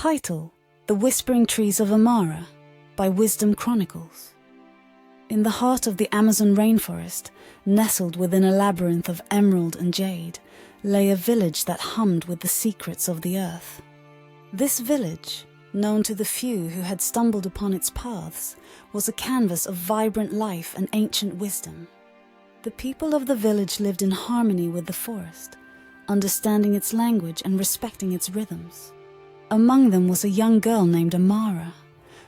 Title: The Whispering Trees of Amara by Wisdom Chronicles. In the heart of the Amazon rainforest, nestled within a labyrinth of emerald and jade, lay a village that hummed with the secrets of the earth. This village, known to the few who had stumbled upon its paths, was a canvas of vibrant life and ancient wisdom. The people of the village lived in harmony with the forest, understanding its language and respecting its rhythms. Among them was a young girl named Amara,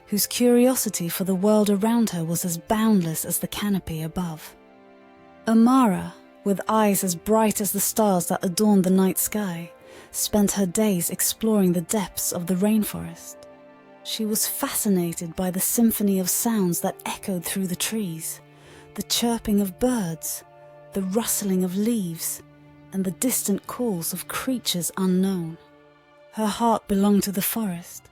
whose curiosity for the world around her was as boundless as the canopy above. Amara, with eyes as bright as the stars that adorned the night sky, spent her days exploring the depths of the rainforest. She was fascinated by the symphony of sounds that echoed through the trees, the chirping of birds, the rustling of leaves, and the distant calls of creatures unknown. Her heart belonged to the forest,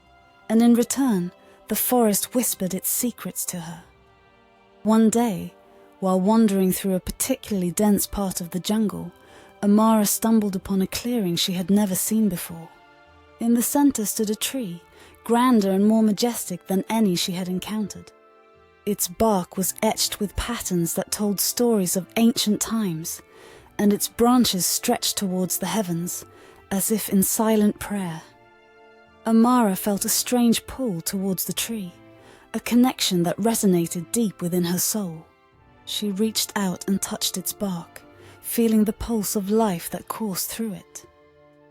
and in return, the forest whispered its secrets to her. One day, while wandering through a particularly dense part of the jungle, Amara stumbled upon a clearing she had never seen before. In the center stood a tree, grander and more majestic than any she had encountered. Its bark was etched with patterns that told stories of ancient times, and its branches stretched towards the heavens, as if in silent prayer. Amara felt a strange pull towards the tree, a connection that resonated deep within her soul. She reached out and touched its bark, feeling the pulse of life that coursed through it.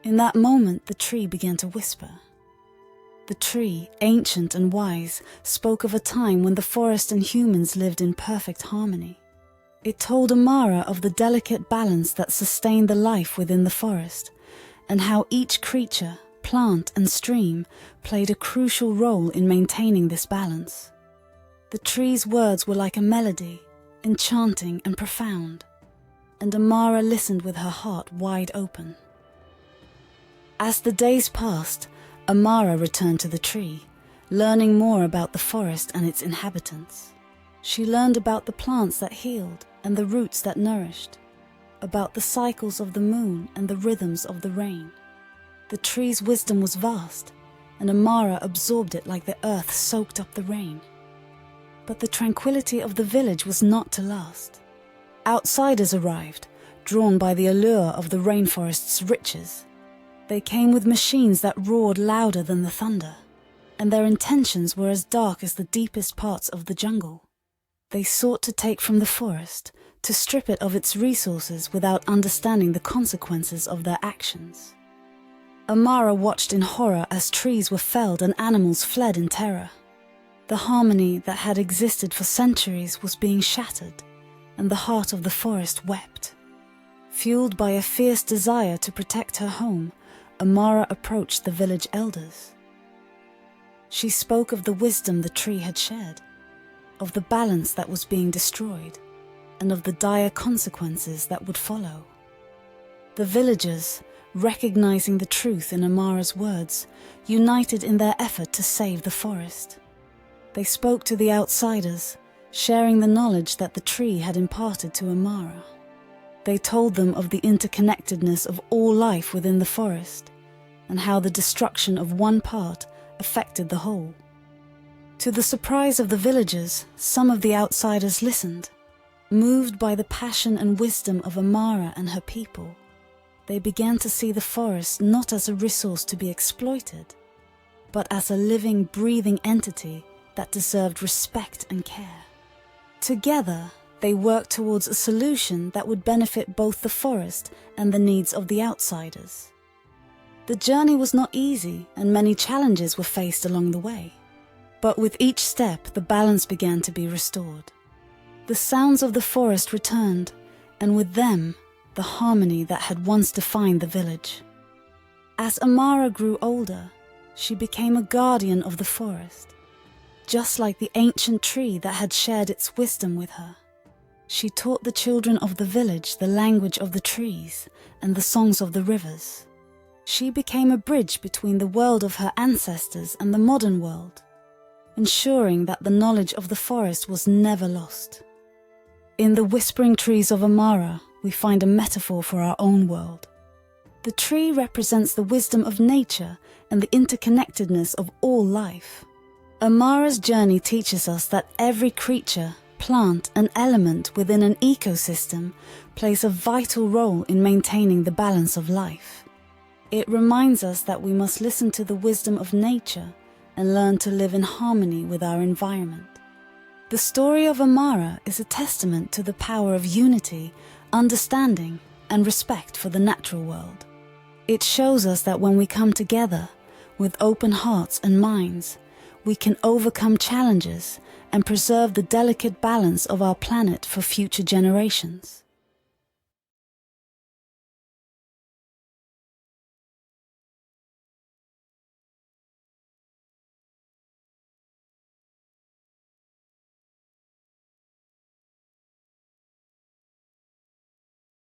In that moment, the tree began to whisper. The tree, ancient and wise, spoke of a time when the forest and humans lived in perfect harmony. It told Amara of the delicate balance that sustained the life within the forest, and how each creature, plant and stream played a crucial role in maintaining this balance. The tree's words were like a melody, enchanting and profound, and Amara listened with her heart wide open. As the days passed, Amara returned to the tree, learning more about the forest and its inhabitants. She learned about the plants that healed and the roots that nourished, about the cycles of the moon and the rhythms of the rain. The tree's wisdom was vast, and Amara absorbed it like the earth soaked up the rain. But the tranquility of the village was not to last. Outsiders arrived, drawn by the allure of the rainforest's riches. They came with machines that roared louder than the thunder, and their intentions were as dark as the deepest parts of the jungle. They sought to take from the forest, to strip it of its resources without understanding the consequences of their actions. Amara watched in horror as trees were felled and animals fled in terror. The harmony that had existed for centuries was being shattered, and the heart of the forest wept. Fueled by a fierce desire to protect her home, Amara approached the village elders. She spoke of the wisdom the tree had shared, of the balance that was being destroyed, and of the dire consequences that would follow. The villagers, recognizing the truth in Amara's words, united in their effort to save the forest. They spoke to the outsiders, sharing the knowledge that the tree had imparted to Amara. They told them of the interconnectedness of all life within the forest, and how the destruction of one part affected the whole. To the surprise of the villagers, some of the outsiders listened. Moved by the passion and wisdom of Amara and her people, they began to see the forest not as a resource to be exploited, but as a living, breathing entity that deserved respect and care. Together, they worked towards a solution that would benefit both the forest and the needs of the outsiders. The journey was not easy, and many challenges were faced along the way. But with each step, the balance began to be restored. The sounds of the forest returned, and with them, the harmony that had once defined the village. As Amara grew older, she became a guardian of the forest, just like the ancient tree that had shared its wisdom with her. She taught the children of the village the language of the trees and the songs of the rivers. She became a bridge between the world of her ancestors and the modern world, ensuring that the knowledge of the forest was never lost. In the whispering trees of Amara, we find a metaphor for our own world. The tree represents the wisdom of nature and the interconnectedness of all life. Amara's journey teaches us that every creature, plant, and element within an ecosystem plays a vital role in maintaining the balance of life. It reminds us that we must listen to the wisdom of nature and learn to live in harmony with our environment. The story of Amara is a testament to the power of unity, understanding, and respect for the natural world. It shows us that when we come together, with open hearts and minds, we can overcome challenges and preserve the delicate balance of our planet for future generations.